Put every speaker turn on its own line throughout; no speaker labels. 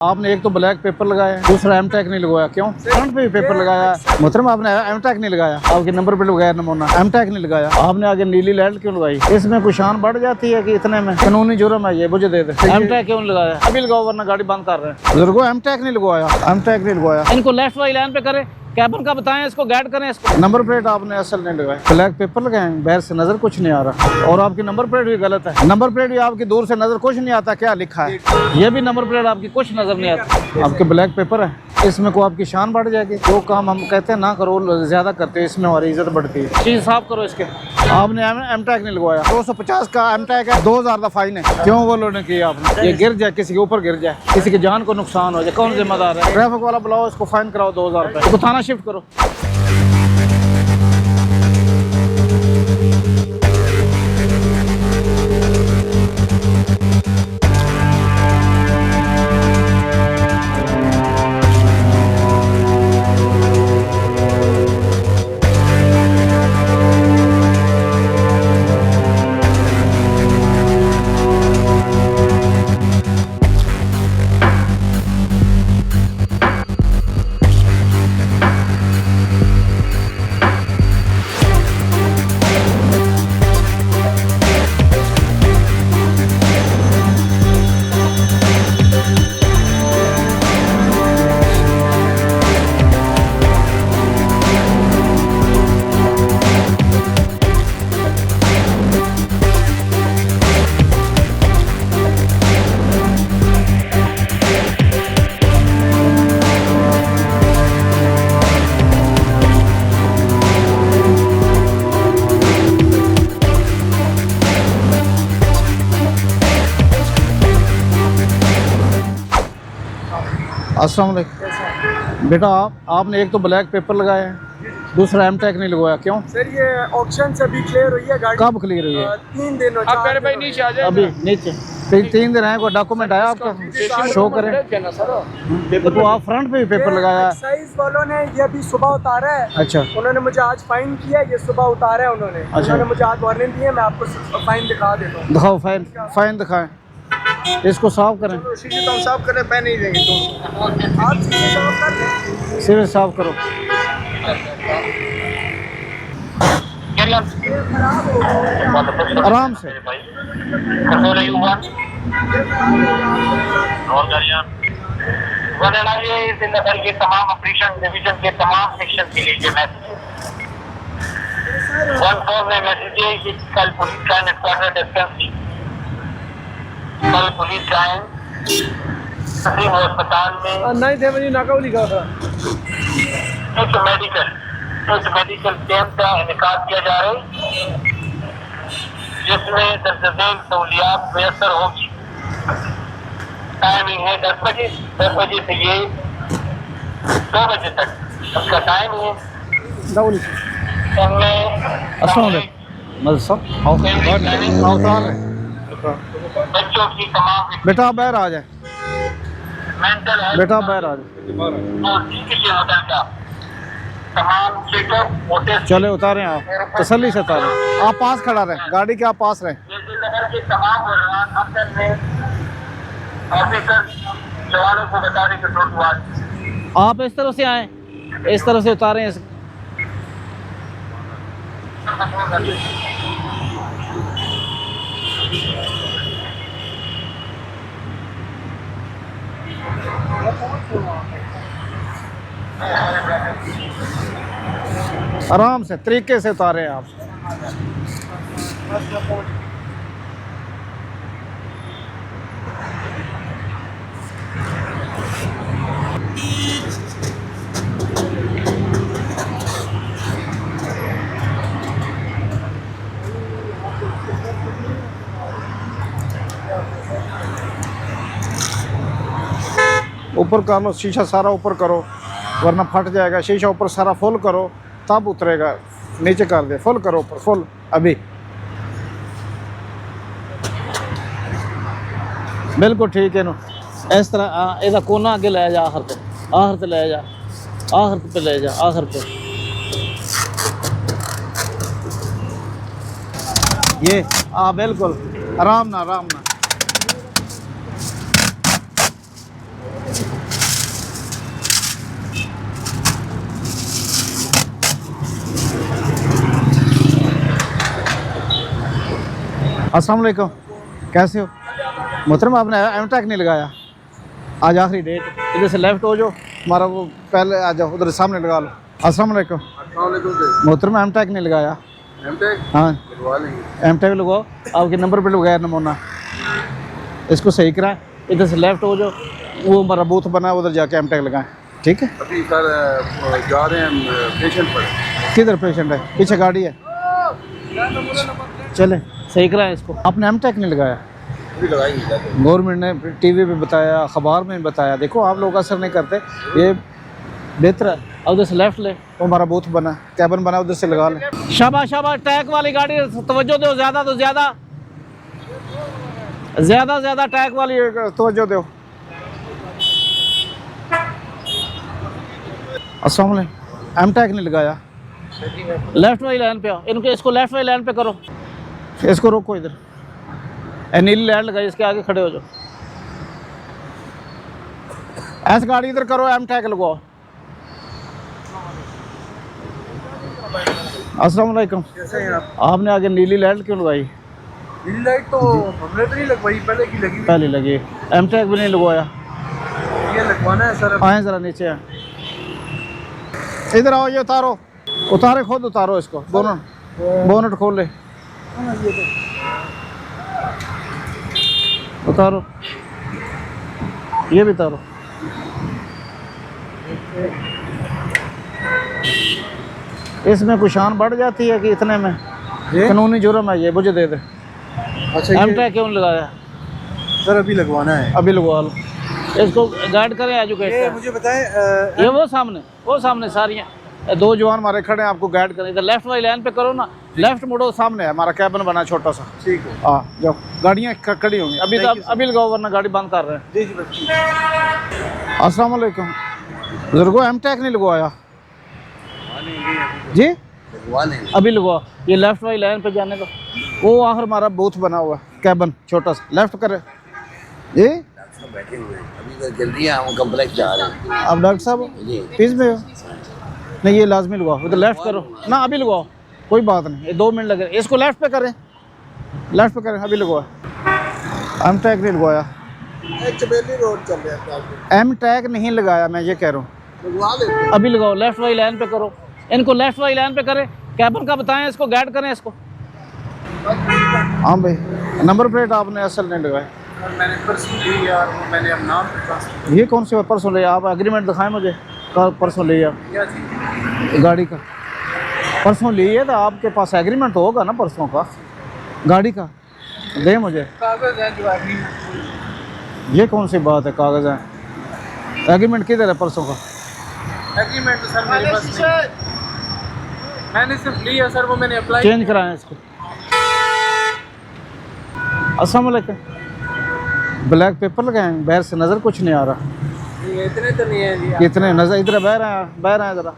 आपने एक तो ब्लैक पेपर लगाया है, दूसरा एम टैग नहीं लगवाया। क्यों? फ्रंट पे भी पेपर लगाया है मोहतरम, आपने एम टैग नहीं लगाया। आपके नंबर प्लेट लगाया नमूना, एम टैग नहीं लगाया। आपने आगे नीली लाइट क्यों लगाई? इसमें कुछ शान बढ़ जाती है कि इतने में कानूनी जुर्म है ये, मुझे दे दे। एम टैग क्यों लगाया? अभी लगाओ वरना गाड़ी बंद कर रहे हैं। बुजुर्गो एम टैग नहीं लगवाया, एम टैग नहीं लगवाया। इनको लेफ्ट वाली लाइन पे करे, कैबन का बताएं, इसको गाइड करें। इसको नंबर प्लेट आपने असल नहीं लगाया, ब्लैक पेपर लगाए, बाहर से नजर कुछ नहीं आ रहा। और आपकी नंबर प्लेट भी गलत है। नंबर प्लेट भी आपकी दूर से नजर कुछ नहीं आता क्या लिखा है। ये भी नंबर प्लेट आपकी कुछ नजर नहीं आता। आपके ब्लैक पेपर है, इसमें को आपकी शान बढ़ जाएगी। जो काम हम कहते हैं ना करो, ज्यादा करते हैं, इसमें हमारी इज्जत बढ़ती है। चीज साफ करो इसके। आपने एम टैग नहीं लगवाया, 250 का एम टैग है, 2000 का फाइन है। क्यों वो लोगों ने किया आपने? ये गिर जाए, किसी के ऊपर गिर जाए, किसी की जान को नुकसान हो जाए, कौन जिम्मेदार है? ट्रैफिक वाला बुलाओ, इसको फाइन कराओ 2000 रुपये, इसको थाना शिफ्ट करो। अस्सलाम वालेकुम। बेटा आपने एक तो ब्लैक पेपर लगाया है, दूसरा एम टैग नहीं लगवाया। क्यों?
सर ये ऑक्शन से अभी क्लियर हुई है गाड़ी।
कब क्लियर हुई है?
3 दिन हो
मेरे भाई नीचे आ जाए।
अभी नीचे 3 दिन आए, कोई डॉक्यूमेंट आया आपका? शो करें। देखो आप फ्रंट पे भी पेपर लगाया है।
एक्साइज वालों ने ये अभी सुबह उतारा है।
अच्छा,
उन्होंने मुझे आज फाइन किया, ये सुबह उतारा है उन्होंने। उन्होंने मुझे आज वार्निंग दी है, मैं आपको फाइन दिखा देता हूँ।
दिखाओ फाइन, फाइन दिखाएं, इसको साफ करें।
शीशे तो हम साफ करें, पैन नहीं देंगे तो आप शीशे साफ कर लें।
सिर्फ साफ करो। आराम से।
इस नगर के तमाम ऑपरेशन डिवीजन के तमाम सेक्शन के लिए मैसेज 1-4 में मैसेज है कि कल पुलिस का हेडक्वार्टर डिस्टेंस थी। कल पुलिस लाइन तस्लीम अस्पताल में
नहीं थे मुझे नाकाउली का था।
एक मेडिकल कैंप का इनेकाद किया जा रहा है, जिसमें दर्जन सहूलियात मैसर होगी। टाइमिंग है 10 बजे से ये 2 बजे तक उसका टाइम है। बच्चों की तमाम
बेटा बाहर आ जाए,
मेंटल हेल्थ
बेटा बाहर आ जाए।
और किसी होटल का तमाम चेकअप होटल
चले उतारें, आप तसल्ली से उतारें। आप पास खड़ा रहें, गाड़ी के आप पास रहें।
नगर के तमाम अफसर ने ऑफिसर जवानों को बता दें कि टोटवाल
आप इस तरफ से आए, इस तरफ से उतारें। आराम से तरीके से उतारें आप। ऊपर कर लो, शीशा सारा ऊपर करो वरना फट जाएगा। शीशा ऊपर सारा फुल करो तब उतरेगा। नीचे कर दे, फुल करो ऊपर, फुल। अभी बिल्कुल ठीक है। इस तरह ਇਹਦਾ कोना अगे ले जा, आखिर ते ले जा, आखिर पे ले जा, आखिर पे। ये बिल्कुल आराम ना, आराम ना। अस्सलाम वालेकुम, कैसे हो मोहतरम? आपने एमटेक नहीं लगाया, आज आखिरी डेट। इधर से लेफ्ट हो जाओ, हमारा वो पहले आ जाओ, उधर सामने लगा लो। अस्सलाम वालेकुम मोहतरम, एमटेक नहीं लगाया? हाँ एमटेक लगवाओ, आपके नंबर प्लेट बगैर नमूना, इसको सही कराएं। इधर से लेफ्ट हो जाओ, वो हमारा बूथ बना है, उधर जाके एमटेक लगाएं, ठीक है?
अभी सर जा रहे हैं पेशेंट पर।
किधर पेशेंट है? पीछे गाड़ी है, चले सही कराएं इसको। आपने एमटेक नहीं लगाया?
अभी लगाएंगे।
गवर्नमेंट ने टीवी पे बताया, अखबार में बताया, देखो आप लोग असर नहीं करते, ये बेहतर है। अब उधर से लेफ्ट ले, वो हमारा बूथ बना, कैबिन बना, उधर से लगा ले। शाबाश शाबाश, टैग वाली गाड़ी, तवज्जो दो, ज़्यादा तो ज़्यादा, ज़्यादा टैग वाली तवज्जो दो। अस्सलाम वालेकुम, एमटेक नहीं लगाया? लेफ्ट वाली लाइन पे आओ, इनको इसको लेफ्ट वाली लाइन पे करो, इसको रोको इधर, नीली लाइन लगाई, इसके आगे खड़े हो जाओ। ऐसे गाड़ी इधर करो, एमटेक लगवाओ। अस्सलाम वालेकुम,
कैसे हैं आप?
आपने आगे नीली लाइट क्यों लगाई?
नीली लाइट तो हमने तो नहीं लगवाई, पहले की लगी हुई।
पहले लगी, एमटेक भी नहीं लगवाया।
ये लगवाना है सर।
आए ज़रा नीचे आए, इधर आओ, ये उतारो, उतारे खुद उतारो इसको, दोनों बोनट खोल ले, उतारो, ये भी उतारो। इसमें कुछ शान बढ़ जाती है कि इतने में कानूनी जुर्म है ये, मुझे दे दे।
अच्छा
एमटेक क्यों लगाया?
सर अभी लगवाना है।
अभी लगवा लो, इसको गाइड करें
ये
एजुकेट।
मुझे बताएं,
ये वो सामने सारियाँ दो जवान हमारे खड़े हैं, आपको गाइड करें। इधर लेफ्ट वाली लाइन पे करो ना, लेफ्ट मुड़ो, सामने है हमारा कैबिन बना छोटा सा।
ठीक है,
हाँ जाओ, गाड़ियाँ खड़ी होंगी अभी, तो अभी लगाओ वरना गाड़ी बंद कर रहे हैं।
जी जी बच्ची।
अस्सलाम वालेकुम बुजुर्गो, एमटेक नहीं लगवाया जी? अभी लगवाओ, ये लेफ्ट वाली लाइन पे जाने का, वो आखिर हमारा बूथ बना हुआ है, कैबिन छोटा सा, लेफ्ट करे जी।
बैठे हुए हैं, अभी तो जल्दी हम कम्प्लेक्स जा रहे हैं।
आप डॉक्टर साहब पीस में हो? नहीं ये लाजमी लगवाओ, इधर लेफ्ट करो ना, अभी लगवाओ, कोई बात नहीं, ये 2 मिनट लगे, इसको लेफ्ट पे करें, लेफ्ट पे करें, अभी लगवाओ। एमटेक नहीं लगवाया,
चमेली रोड चल रहा है,
एमटेक नहीं लगाया, मैं ये कह रहा हूँ,
लगवा लेते।
अभी लगाओ, लेफ्ट वाली लाइन पे करो, इनको लेफ्ट वाली लाइन पे करें, कैबिन का बताएं, इसको गाइड करें इसको। हाँ भाई, नंबर प्लेट आपने असल नहीं लगाया।
मैंने परसों ली यार, वो मैंने अब नाम पे ट्रांसफर
ये कौन सी परसों ले? आप एग्रीमेंट दिखाएं मुझे, कल परसों लिया
किया थी।
गाड़ी का, परसों लिए तो आपके पास एग्रीमेंट तो होगा ना परसों का, गाड़ी का दे मुझे।
कागज है जो एग्रीमेंट।
ये कौन सी बात है, कागज़ है? एग्रीमेंट किधर है परसों का?
एग्रीमेंट तो सर मेरे पास नहीं, मैंने सिर्फ लिया सर, वो मैंने अप्लाई।
चेंज कराएं इसको। अस्सलाम वालेकुम, ब्लैक पेपर लगाए, बाहर से नज़र कुछ नहीं आ रहा।
ये इतने तो नहीं है जी।
कितने नज़र इधर बाहर आए ज़रा,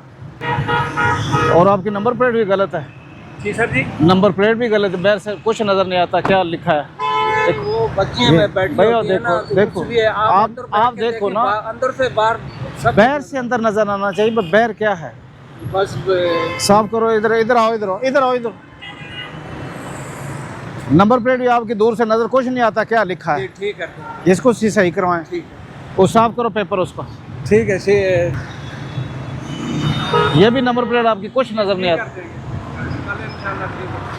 और आपकी नंबर प्लेट भी गलत है।
जी सर जी,
नंबर प्लेट भी गलत है, बाहर से कुछ नज़र नहीं आता क्या लिखा है।
वो बच्चियां में बैठी
भैया
होती है ना,
देखो
तो
देखो,
कुछ भी है,
आप
अंदर बैठ के
देखो
देखें,
ना,
अंदर से बाहर सब
बाहर से अंदर नज़र आना चाहिए, बाहर क्या है।
बस
साफ करो, इधर आओ। नंबर प्लेट भी आपकी दूर से नज़र कुछ नहीं आता क्या लिखा है,
ठीक है,
इसको सही करवाएं,
ठीक है,
वो साफ करो पेपर उसका।
ठीक है।
ये भी नंबर प्लेट आपकी कुछ नज़र नहीं आता।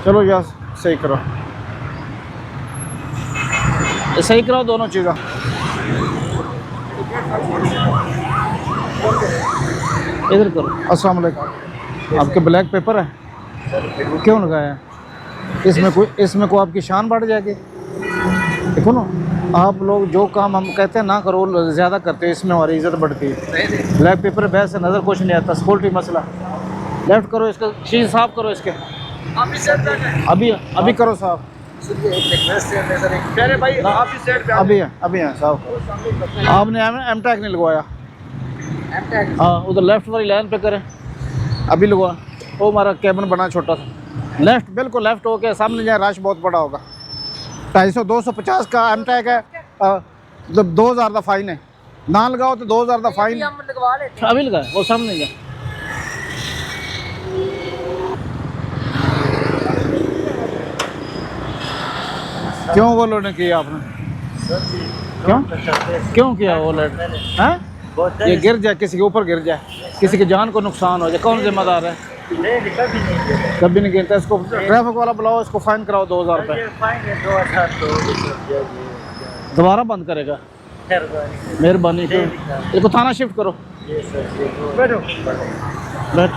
चलो यार सही करो, ये सही कराओ दोनों चीज़ें। इधर करो। अस्सलाम वालेकुम, आपके ब्लैक पेपर है, क्यों लगाया? इसमें कोई आपकी शान बढ़ जाएगी। देखो ना, आप लोग जो काम हम कहते हैं ना करो, ज़्यादा करते हो, इसमें हमारी इज्जत बढ़ती है। ब्लैक पेपर बैग से नज़र कुछ नहीं आता, सिक्योरिटी मसला। लेफ्ट करो, इसका शीश साफ करो इसके, अभी करो साफ।
अरे भाई आप इस साइड पे
अभी है साफ। आपने एमटेक नहीं लगवाया? हाँ, उधर लेफ्ट वाली लाइन पे करें, अभी लगवा। वो हमारा कैबिन बना छोटा सा, लेफ्ट, बिल्कुल लेफ्ट होके सामने जाए, रश बहुत बड़ा होगा। 250 का एमटेक है, जब 2000 का फाइन है, ना लगाओ तो 2000 का फाइन। अभी लगाए, वो सामने जाए। क्यों ओवरलोड किया आपने? क्यों किया ओवरलोड? हैं? ये गिर जाए, किसी के ऊपर गिर जाए, किसी की जान को नुकसान हो जाए, कौन जिम्मेदार है? कभी नहीं गिरता। इसको ट्रैफिक वाला बुलाओ, इसको फाइन कराओ 2000 रुपये। दोबारा बंद करेगा? मेहरबानी, इसको थाना शिफ्ट करो। बैठ।